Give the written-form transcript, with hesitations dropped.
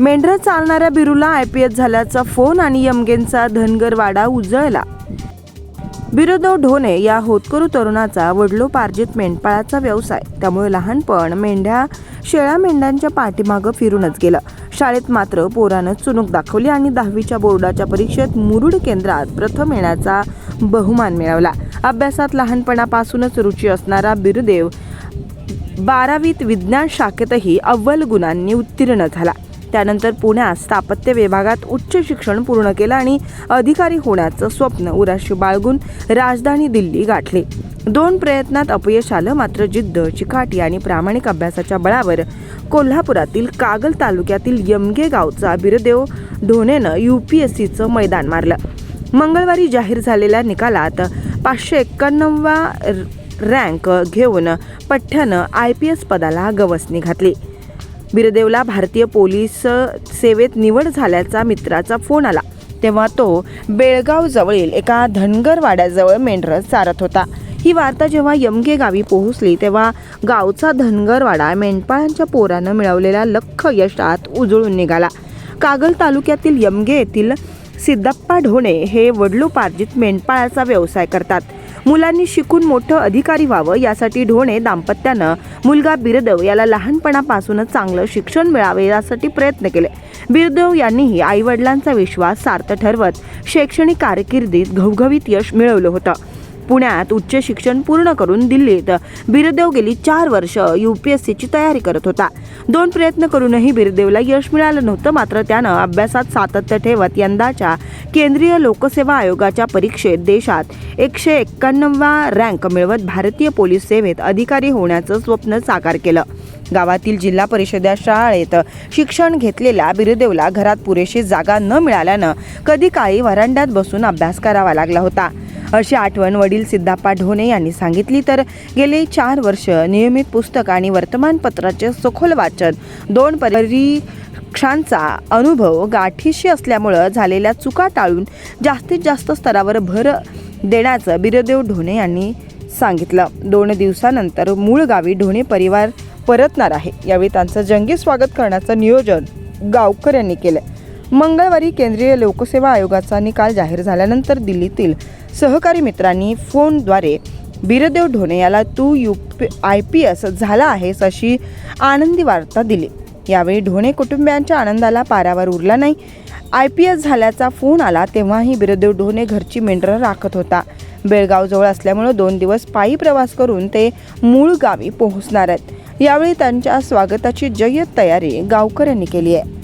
मेंढरं चालणाऱ्या बिरूला IPS झाल्याचा phone आणि यमगेंचा धनगरवाडा उजळला। बिरुदेव ढोणे या होतकरू तरुणाचा वडिलोपार्जित मेंढपाळाचा व्यवसाय, त्यामुळे लहानपण शेळ्या मेंढ्यांच्या पाठीमागं फिरूनच गेलं। शाळेत मात्र पोरानं चुणूक दाखवली आणि 10वीच्या बोर्डाच्या परीक्षेत मुरुड केंद्रात प्रथम येण्याचा बहुमान मिळवला। अभ्यासात लहानपणापासूनच रुची असणारा बिरुदेव 12वीत विज्ञान शाखेतही अव्वल गुणांनी उत्तीर्ण झाला। त्यानंतर पुण्यात स्थापत्य विभागात उच्च शिक्षण पूर्ण केलं आणि अधिकारी होण्याचं स्वप्न उराशी बाळगून राजधानी दिल्ली गाठली। 2 प्रयत्नात अपयश आलं, मात्र जिद्द, चिकाटी आणि प्रामाणिक अभ्यासाच्या बळावर कोल्हापुरातील कागल तालुक्यातील यमगे गावचा बिरुदेव ढोणेनं UPSCचं मैदान मारलं। मंगळवारी जाहीर झालेल्या निकालात 591वा रँक घेऊन पठ्ठ्यानं IPS पदाला गवसणी घातली। बिरुदेवला भारतीय पोलीस सेवेत निवड झाल्याचा मित्राचा फोन आला, तेव्हा तो बेळगाव जवळील एका धनगरवाड्याजवळ मेंढरं चारत होता। ही वार्ता जेव्हा यमगे गावी पोहोचली तेव्हा गावचा धनगरवाडा मेंढपाळांच्या पोरानं मिळवलेल्या लख्ख यशात उजळून निघाला। कागल तालुक्यातील यमगे येथील सिद्धप्पा ढोणे हे वडिलोपार्जित मेंढपाळाचा व्यवसाय करतात। मुलांनी शिकून मोठं अधिकारी व्हावं यासाठी ढोणे दाम्पत्यानं मुलगा बिरुदेव याला लहानपणापासूनच चांगलं शिक्षण मिळावे यासाठी प्रयत्न केले। बिरुदेव यांनीही आईवडिलांचा विश्वास सार्थ ठरवत शैक्षणिक कारकिर्दीत घवघवीत यश मिळवलं होतं। पुण्यात उच्च शिक्षण पूर्ण करून दिल्लीत बिरुदेव गेली 4 वर्ष UPSCची तयारी करत होता। 2 प्रयत्न करूनही बिरुदेवला यश मिळालं नव्हतं, मात्र त्यानं अभ्यासात सातत्य ठेवत यंदाच्या केंद्रीय लोकसेवा आयोगाच्या परीक्षेत देशात 191वा रँक मिळवत भारतीय पोलीस सेवेत अधिकारी होण्याचं स्वप्न साकार केलं। गावातील जिल्हा परिषद शाळेत शिक्षण घेतलेल्या बिरुदेवला घरात पुरेशी जागा न मिळाल्यानं कधी काळी व्हरांड्यात बसून अभ्यास करावा लागला होता, अशी आठवण वडील सिद्धप्पा ढोणे यांनी सांगितली। तर गेले 4 वर्ष नियमित पुस्तक आणि वर्तमानपत्राचे सखोल वाचन, 2 परीक्षांचा अनुभव गाठीशी असल्यामुळं झालेल्या चुका टाळून जास्तीत जास्त स्तरावर भर देण्याचं बिरुदेव ढोणे यांनी सांगितलं। 2 दिवसानंतर मूळ गावी ढोणे परिवार परतणार आहे। यावेळी त्यांचं जंगी स्वागत करण्याचं नियोजन गावकऱ्यांनी केलं। मंगळवारी केंद्रीय लोकसेवा आयोगाचा निकाल जाहीर झाल्यानंतर दिल्लीतील सहकारी मित्रांनी फोनद्वारे बिरुदेव ढोणे याला तू IPS झाला आहेस अशी आनंदी वार्ता दिली। यावेळी ढोणे कुटुंबियांच्या आनंदाला पारावर उरला नाही। IPS झाल्याचा फोन आला तेव्हाही बिरुदेव ढोणे घरची मेंढरं राखत होता। बेळगाव जवळ असल्यामुळे 2 दिवस पायी प्रवास करून ते मूळ गावी पोहोचणार आहेत। यावेळी त्यांच्या स्वागताची जय्यत तयारी गावकऱ्यांनी केली आहे।